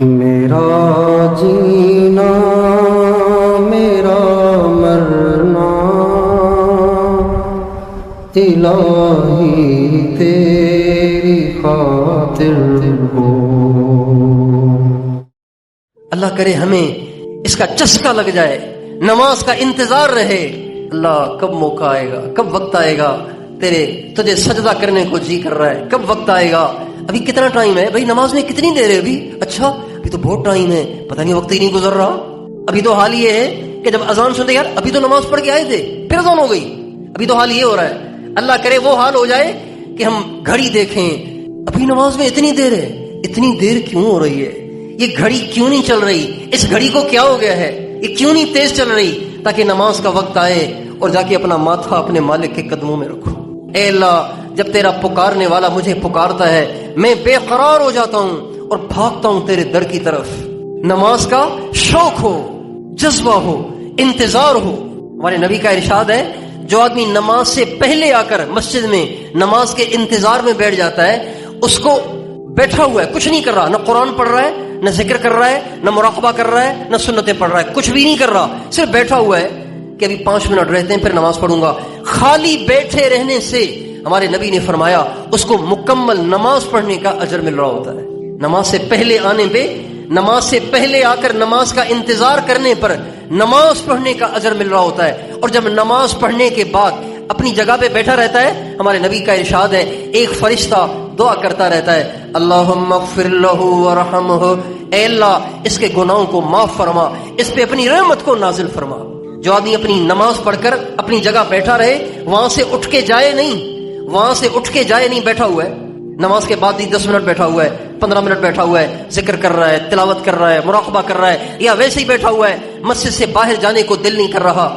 میرا جینا میرا مرنا الہی تیری خاطر ہو۔ اللہ کرے ہمیں اس کا چسکا لگ جائے، نماز کا انتظار رہے۔ اللہ کب موقع آئے گا، کب وقت آئے گا، تجھے سجدہ کرنے کو جی کر رہا ہے، کب وقت آئے گا؟ ابھی کتنا ٹائم ہے بھائی، نماز میں کتنی دیر ہے ابھی؟ اچھا ابھی تو بہت ٹائم ہے، پتہ نہیں وقت ہی نہیں گزر رہا۔ ابھی تو حال یہ ہے کہ جب اذان سنتے یار ابھی تو نماز پڑھ کے آئے تھے، پھر اذان ہو گئی۔ ابھی تو حال یہ ہو رہا ہے۔ اللہ کرے وہ حال ہو جائے کہ ہم گھڑی دیکھیں، ابھی نماز میں اتنی دیر ہے، اتنی دیر کیوں ہو رہی ہے؟ یہ گھڑی کیوں نہیں چل رہی؟ اس گھڑی کو کیا ہو گیا ہے؟ یہ کیوں نہیں تیز چل رہی؟ تاکہ نماز کا وقت آئے اور جا کے اپنا ماتھا اپنے مالک کے قدموں میں رکھو۔ اے اللہ، جب تیرا پکارنے والا مجھے پکارتا ہے میں بے قرار ہو جاتا ہوں اور بھاگتا ہوں تیرے در کی طرف۔ نماز کا شوق ہو، جذبہ ہو، انتظار ہو۔ ہمارے نبی کا ارشاد ہے، جو آدمی نماز سے پہلے آ کر مسجد میں نماز کے انتظار میں بیٹھ جاتا ہے، اس کو بیٹھا ہوا ہے، کچھ نہیں کر رہا، نہ قرآن پڑھ رہا ہے، نہ ذکر کر رہا ہے، نہ مراقبہ کر رہا ہے، نہ سنتیں پڑھ رہا ہے، کچھ بھی نہیں کر رہا، صرف بیٹھا ہوا ہے کہ ابھی 5 منٹ رہتے ہیں پھر نماز پڑھوں گا۔ خالی بیٹھے رہنے سے ہمارے نبی نے فرمایا اس کو مکمل نماز پڑھنے کا اجر مل رہا ہوتا ہے۔ نماز سے پہلے آنے پہ، نماز سے پہلے آ کر نماز کا انتظار کرنے پر نماز پڑھنے کا اجر مل رہا ہوتا ہے، اور جب نماز پڑھنے کے بعد اپنی جگہ پہ بیٹھا رہتا ہے، ہمارے نبی کا ارشاد ہے ایک فرشتہ دعا کرتا رہتا ہے، اللہم اغفر لہ ورحمہ، اے اللہ اس کے گناہوں کو معاف فرما، اس پہ اپنی رحمت کو نازل فرما۔ جو آدمی اپنی نماز پڑھ کر اپنی جگہ بیٹھا رہے، وہاں سے اٹھ کے جائے نہیں، وہاں سے اٹھ کے جائے نہیں، بیٹھا ہوا ہے، نماز کے بعد بھی 10 منٹ بیٹھا ہوا ہے، 15 منٹ بیٹھا ہوا ہے، ذکر کر رہا ہے، تلاوت کر رہا ہے، مراقبہ کر رہا ہے، یا ویسے ہی بیٹھا ہوا ہے، مسجد سے باہر جانے کو دل نہیں کر رہا،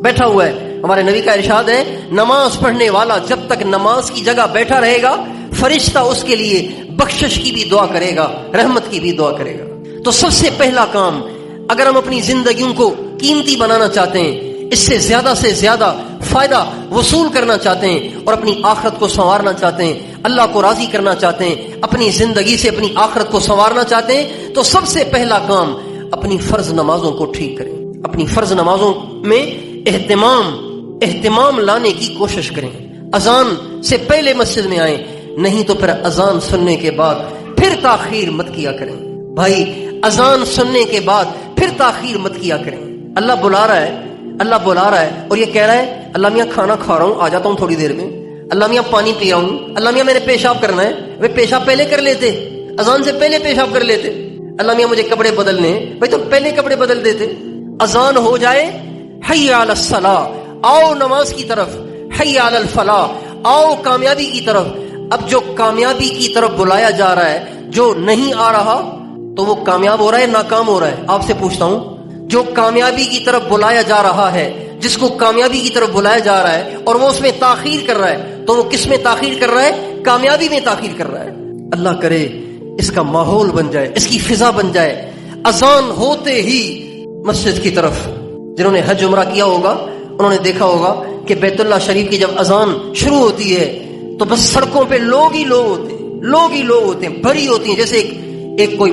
بیٹھا ہوا ہے۔ ہمارے نبی کا ارشاد ہے نماز پڑھنے والا جب تک نماز کی جگہ بیٹھا رہے گا، فرشتہ اس کے لیے بخشش کی بھی دعا کرے گا، رحمت کی بھی دعا کرے گا۔ تو سب سے پہلا کام، اگر ہم اپنی زندگیوں کو قیمتی بنانا چاہتے ہیں، اس سے زیادہ فائدہ وصول کرنا چاہتے ہیں اور اپنی آخرت کو سنوارنا چاہتے ہیں، اللہ کو راضی کرنا چاہتے ہیں، اپنی زندگی سے اپنی آخرت کو سنوارنا چاہتے ہیں، تو سب سے پہلا کام اپنی فرض نمازوں کو ٹھیک کریں۔ اپنی فرض نمازوں میں اہتمام لانے کی کوشش کریں۔ اذان سے پہلے مسجد میں آئیں، نہیں تو پھر اذان سننے کے بعد پھر تاخیر مت کیا کریں۔ بھائی اذان سننے کے بعد پھر تاخیر مت کیا کریں۔ اللہ بلا رہا ہے اور یہ کہہ رہا ہے اللہ میاں کھانا کھا رہا ہوں، آ جاتا ہوں تھوڑی دیر میں، اللہ میاں پانی پی رہا ہوں، اللہ میاں میں نے پیشاب کرنا ہے، وہ پیشاب پہلے کر لیتے، اذان سے پہلے پیشاب کر لیتے۔ اللہ میاں مجھے کپڑے بدلنے ہیں، بھائی تو پہلے کپڑے بدل دیتے۔ اذان ہو جائے، حی علی الصلاۃ، آؤ نماز کی طرف، حی علی الفلاح، آؤ کامیابی کی طرف۔ اب جو کامیابی کی طرف بلایا جا رہا ہے، جو نہیں آ رہا تو وہ کامیاب ہو رہا ہے ناکام ہو رہا ہے؟ آپ سے پوچھتا ہوں، جو کامیابی کی طرف بلایا جا رہا ہے، جس کو کامیابی کی طرف بلایا جا رہا ہے اور وہ اس میں تاخیر کر رہا ہے، تو وہ کس میں تاخیر کر رہا ہے؟ کامیابی میں تاخیر کر رہا ہے۔ اللہ کرے اس کا ماحول بن جائے، اس کی فضا بن جائے، اذان ہوتے ہی مسجد کی طرف۔ جنہوں نے حج عمرہ کیا ہوگا انہوں نے دیکھا ہوگا کہ بیت اللہ شریف کی جب اذان شروع ہوتی ہے تو بس سڑکوں پہ لوگ ہی لوگ ہوتے ہیں، بھری ہوتی ہیں، جیسے ایک کوئی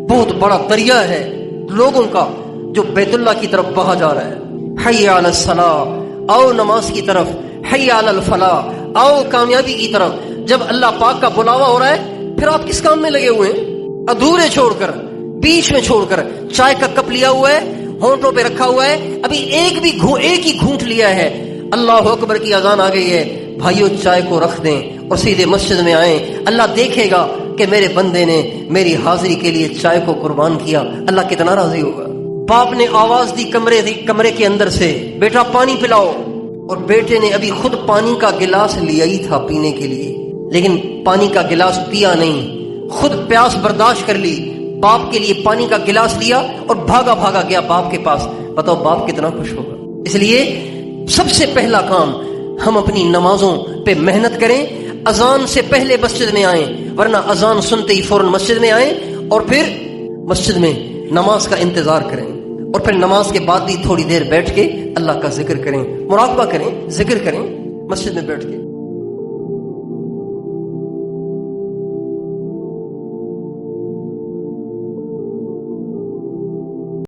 بہت بڑا دریا ہے لوگوں کا جو بیت اللہ کی طرف بہا جا رہا ہے۔ حی علی الصلاۃ، آؤ نماز کی طرف، حی علی الفلاح، آؤ کامیابی کی طرف۔ جب اللہ پاک کا بلاوا ہو رہا ہے پھر آپ کس کام میں لگے ہوئے ہیں؟ ادھورے چھوڑ کر، بیچ میں چھوڑ کر، چائے کا کپ لیا ہوا ہے، ہونٹوں پہ رکھا ہوا ہے، ابھی ایک ہی گھونٹ لیا ہے، اللہ اکبر کی اذان آ گئی ہے، بھائیو چائے کو رکھ دیں اور سیدھے مسجد میں آئیں۔ اللہ دیکھے گا کہ میرے بندے نے میری حاضری کے لیے چائے کو قربان کیا، اللہ کتنا راضی ہوگا۔ باپ نے آواز دی کمرے کے اندر سے، بیٹا پانی پلاؤ، اور بیٹے نے ابھی خود پانی کا گلاس لیا ہی تھا پینے کے لیے، لیکن پانی کا گلاس پیا نہیں، خود پیاس برداشت کر لی، باپ کے لیے پانی کا گلاس لیا اور بھاگا گیا باپ کے پاس۔ بتاؤ باپ کتنا خوش ہوگا۔ اس لیے سب سے پہلا کام ہم اپنی نمازوں پہ محنت کریں، اذان سے پہلے مسجد میں آئیں، ورنہ اذان سنتے ہی فوراً مسجد میں آئیں اور پھر مسجد میں نماز کا انتظار کریں، اور پھر نماز کے بعد بھی تھوڑی دیر بیٹھ کے اللہ کا ذکر کریں، مراقبہ کریں، ذکر کریں مسجد میں بیٹھ کے۔